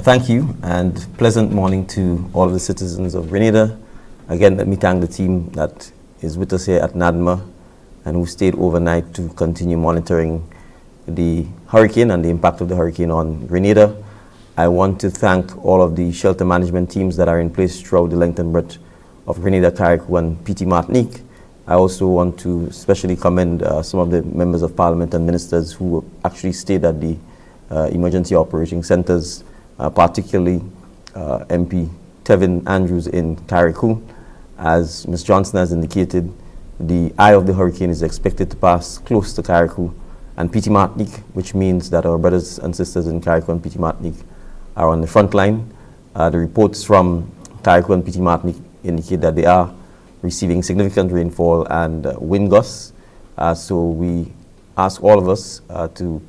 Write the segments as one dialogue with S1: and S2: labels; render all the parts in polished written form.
S1: Thank you, and pleasant morning to all of the citizens of Grenada. Again, let me thank the team that is with us here at NADMA and who stayed overnight to continue monitoring the hurricane and the impact of the hurricane on Grenada. I want to thank all of the shelter management teams that are in place throughout the length and breadth of Grenada, Carriacou, and PT Martinique. I also want to especially commend some of the members of parliament and ministers who actually stayed at the emergency operating centers, particularly MP Tevin Andrews in Carriacou. As Ms. Johnson has indicated, the eye of the hurricane is expected to pass close to Carriacou and PT Martinique, which means that our brothers and sisters in Carriacou and PT Martinique are on the front line. The reports from Carriacou and PT Martinique indicate that they are receiving significant rainfall and wind gusts. So we ask all of us to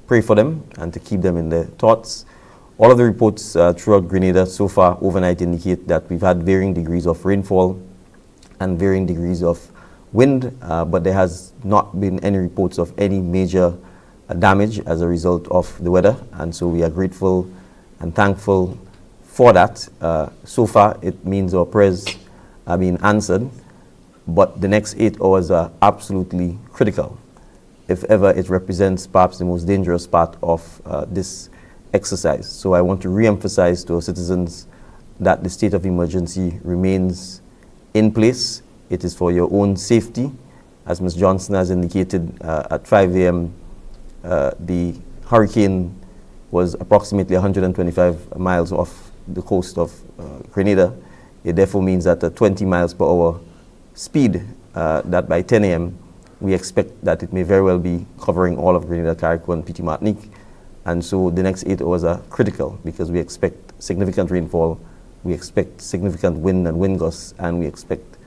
S1: pray for them and to keep them in their thoughts. All of the reports throughout Grenada so far overnight indicate that we've had varying degrees of rainfall and varying degrees of wind, but there has not been any reports of any major damage as a result of the weather, and so we are grateful and thankful for that. So far, it means our prayers are being answered, but the next 8 hours are absolutely critical. If ever, it represents perhaps the most dangerous part of this exercise. So I want to re-emphasize to our citizens that the state of emergency remains in place. It is for your own safety. As Ms. Johnson has indicated, at 5 a.m., the hurricane was approximately 125 miles off the coast of Grenada. It therefore means that at 20 miles per hour speed, that by 10 a.m., we expect that it may very well be covering all of Grenada, Carriacou, and PT Martinique. And so the next 8 hours are critical because we expect significant rainfall, we expect significant wind and wind gusts, and we expect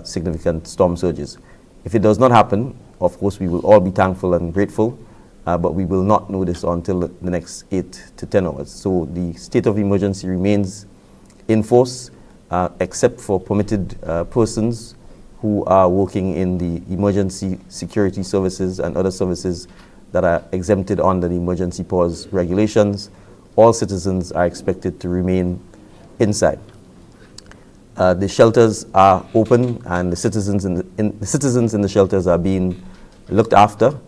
S1: significant storm surges. If it does not happen, of course, we will all be thankful and grateful, but we will not know this until the next 8 to 10 hours. So the state of emergency remains in force, except for permitted persons who are working in the emergency security services and other services that are exempted under the emergency pause regulations. All citizens are expected to remain inside. The shelters are open, and the citizens in the shelters are being looked after.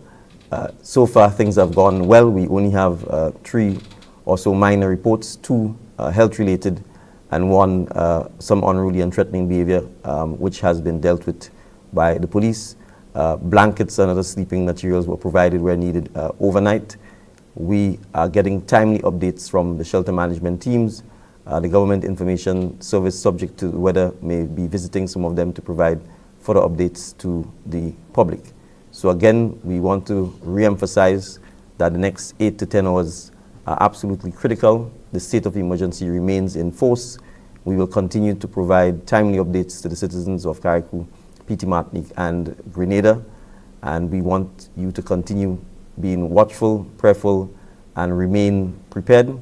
S1: So far, things have gone well. We only have 3 or so minor reports, 2 health-related, and 1 some unruly and threatening behavior, which has been dealt with by the police. Blankets and other sleeping materials were provided where needed overnight. We are getting timely updates from the shelter management teams. The Government Information Service, subject to the weather, may be visiting some of them to provide further updates to the public. So again, we want to re-emphasize that the next 8 to 10 hours are absolutely critical. The state of emergency remains in force. We will continue to provide timely updates to the citizens of Carriacou, PT Martinique, and Grenada, and we want you to continue being watchful, prayerful, and remain prepared.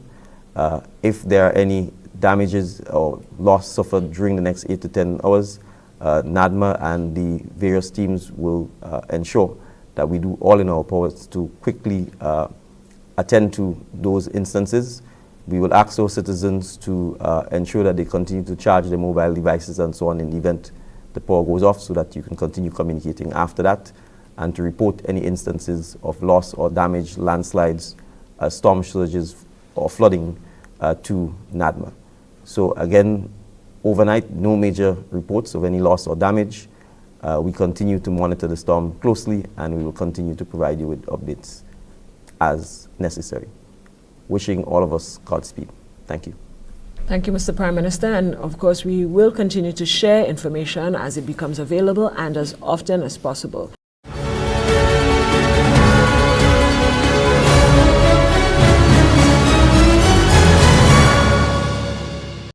S1: If there are any damages or loss suffered during the next 8 to 10 hours, NADMA and the various teams will ensure that we do all in our powers to quickly attend to those instances. We will ask our citizens to ensure that they continue to charge their mobile devices and so on in the event the power goes off, so that you can continue communicating after that, and to report any instances of loss or damage, landslides, storm surges, or flooding to NADMA. So again, overnight, no major reports of any loss or damage. We continue to monitor the storm closely, and we will continue to provide you with updates as necessary. Wishing all of us Godspeed. Thank you.
S2: Thank you, Mr. Prime Minister. And of course, we will continue to share information as it becomes available and as often as possible.